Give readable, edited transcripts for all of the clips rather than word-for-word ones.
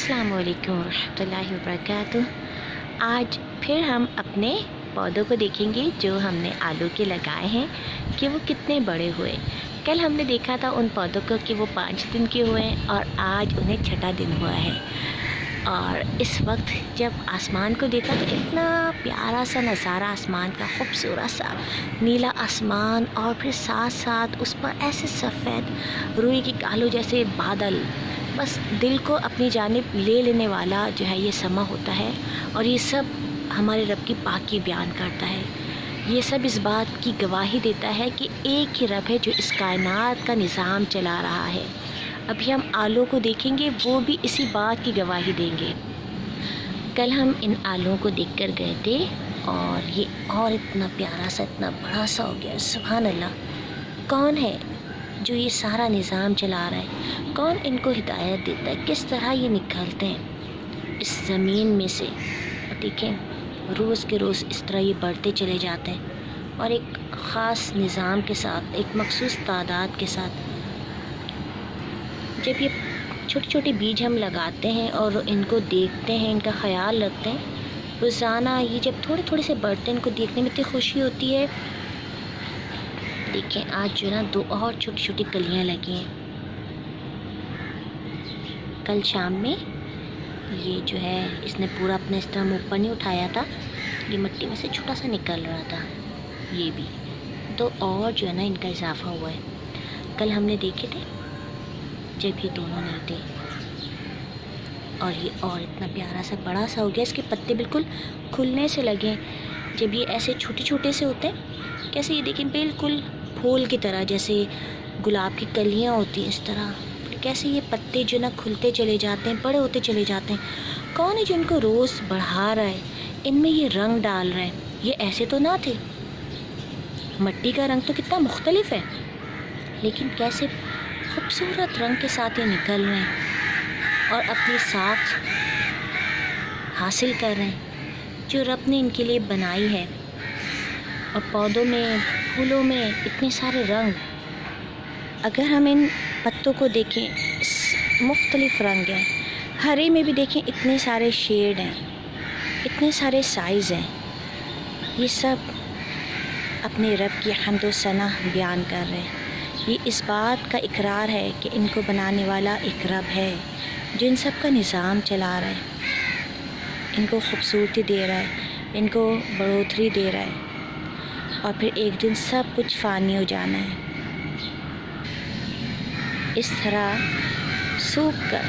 अस्सलामु अलैकुम रहमतुल्लाहि वबरकातुह। आज फिर हम अपने पौधों को देखेंगे जो हमने आलू के लगाए हैं कि वो कितने बड़े हुए। कल हमने देखा था उन पौधों को कि वो 5 दिन के हुए और आज उन्हें 6ठा दिन हुआ है। और इस वक्त जब आसमान को देखा तो इतना प्यारा सा नज़ारा, आसमान का खूबसूरत सा नीला आसमान और फिर साथ साथ उस पर ऐसे सफ़ेद रुई की कालू जैसे बादल, बस दिल को अपनी जानिब ले लेने वाला जो है ये समा होता है। और ये सब हमारे रब की पाकी बयान करता है। ये सब इस बात की गवाही देता है कि एक ही रब है जो इस कायनात का निज़ाम चला रहा है। अभी हम आलू को देखेंगे, वो भी इसी बात की गवाही देंगे। कल हम इन आलूओं को देखकर गए थे और ये और इतना प्यारा सा, इतना बड़ा सा हो गया। सुभान अल्लाह, कौन है जो ये सारा निज़ाम चला रहा है? कौन इनको हिदायत देता है? किस तरह ये निकलते हैं इस ज़मीन में से? देखें, रोज़ के रोज़ इस तरह ये बढ़ते चले जाते हैं और एक ख़ास निज़ाम के साथ, एक मखसूस तादाद के साथ। जब ये छोटे छोटे बीज हम लगाते हैं और इनको देखते हैं, इनका ख़याल रखते हैं, रोज़ाना ये जब थोड़े थोड़े से बढ़ते हैं, इनको देखने में इतनी खुशी होती है। देखें, आज जो ना 2 और छोटी छोटी कलियाँ लगी हैं। कल शाम में ये जो है, इसने पूरा अपना इस तरह ऊपर नहीं उठाया था, ये मिट्टी में से छोटा सा निकल रहा था। ये भी 2 और जो है ना, इनका इजाफा हुआ है। कल हमने देखे थे जब ये दोनों नहीं थे और ये और इतना प्यारा सा बड़ा सा हो गया। इसके पत्ते बिल्कुल खुलने से लगे। जब ये ऐसे छोटे छोटे से होते हैं, कैसे ये देखें, बिल्कुल फूल की तरह, जैसे गुलाब की कलियाँ होती हैं, इस तरह कैसे ये पत्ते जो ना खुलते चले जाते हैं, बड़े होते चले जाते हैं। कौन है जो इनको रोज़ बढ़ा रहा है, इनमें ये रंग डाल रहा है? ये ऐसे तो ना थे, मिट्टी का रंग तो कितना मुख्तलिफ है, लेकिन कैसे खूबसूरत रंग के साथ ये निकल रहे हैं और अपनी साख हासिल कर रहे हैं जो रब ने इनके लिए बनाई है। और पौधों में, फूलों में इतने सारे रंग। अगर हम इन पत्तों को देखें, मुख्तलिफ रंग हैं। हरे में भी देखें, इतने सारे शेड हैं, इतने सारे साइज़ हैं। ये सब अपने रब की हम्द व सना बयान कर रहे हैं। ये इस बात का इकरार है कि इनको बनाने वाला एक रब है जो इन सब का निज़ाम चला रहा है, इनको खूबसूरती दे रहा है, इनको बढ़ोतरी दे रहा है। और फिर एक दिन सब कुछ फ़ानी हो जाना है। इस तरह सूख कर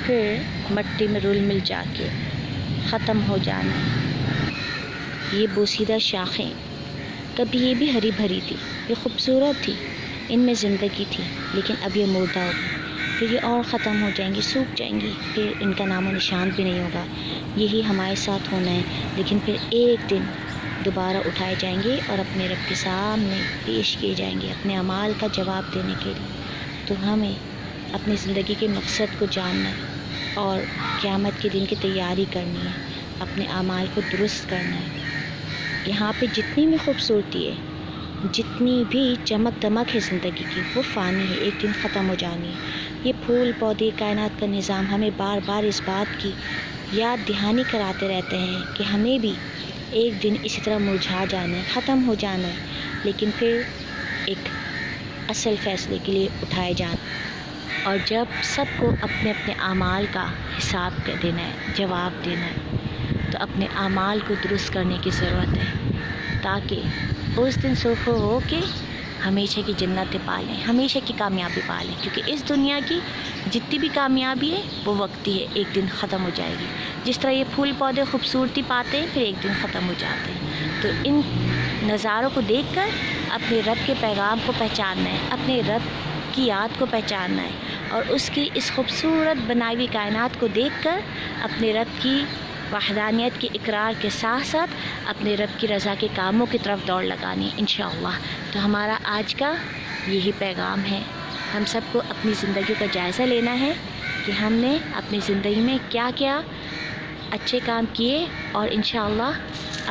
फिर मिट्टी में रुल मिल जाके ख़त्म हो जाना है। ये बोसीदा शाखें, कभी ये भी हरी भरी थी, ये खूबसूरत थी, इनमें ज़िंदगी थी, लेकिन अब ये मुर्दा हो गई। फिर ये और ख़त्म हो जाएंगी, सूख जाएंगी, फिर इनका नामो निशान भी नहीं होगा। यही हमारे साथ होना है। लेकिन फिर एक दिन दोबारा उठाए जाएंगे और अपने रब के सामने पेश किए जाएंगे अपने अमाल का जवाब देने के लिए। तो हमें अपनी ज़िंदगी के मकसद को जानना है और क़यामत के दिन की तैयारी करनी है, अपने अमाल को दुरुस्त करना है। यहाँ पे जितनी भी खूबसूरती है, जितनी भी चमक दमक है ज़िंदगी की, वो फ़ानी है, एक दिन ख़त्म हो जानी है। ये फूल पौधे, कायनात का निज़ाम हमें बार बार इस बात की याद दहानी कराते रहते हैं कि हमें भी एक दिन इसी तरह मुरझा जाना है, ख़त्म हो जाना है। लेकिन फिर एक असल फ़ैसले के लिए उठाए जाना। और जब सबको अपने अपने आमाल का हिसाब देना है, जवाब देना है, तो अपने आमाल को दुरुस्त करने की ज़रूरत है, ताकि उस दिन सुख हो के हमेशा की जन्नतें पा लें, हमेशा की कामयाबी पा लें। क्योंकि इस दुनिया की जितनी भी कामयाबी है वो वक्ती है, एक दिन ख़त्म हो जाएगी। जिस तरह ये फूल पौधे खूबसूरती पाते हैं, फिर एक दिन ख़त्म हो जाते हैं। तो इन नज़ारों को देखकर अपने रब के पैगाम को पहचानना है, अपने रब की याद को पहचानना है और उसकी इस खूबसूरत बनाई हुई कायनात को देखकर अपने रब की वहदानियत के इकरार के साथ साथ अपने रब की रज़ा के कामों की तरफ दौड़ लगानी है इंशाअल्लाह। तो हमारा आज का यही पैगाम है। हम सबको अपनी ज़िंदगी का जायज़ा लेना है कि हमने अपनी ज़िंदगी में क्या क्या अच्छे काम किए और इंशाअल्लाह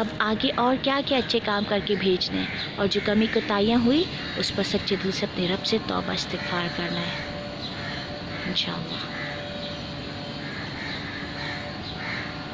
अब आगे और क्या क्या अच्छे काम करके भेजने हैं। और जो कमी कोताहियाँ हुई उस पर सच्चे दिल से अपने रब से तौबा इस्तिग़फ़ार करना है इंशाअल्लाह।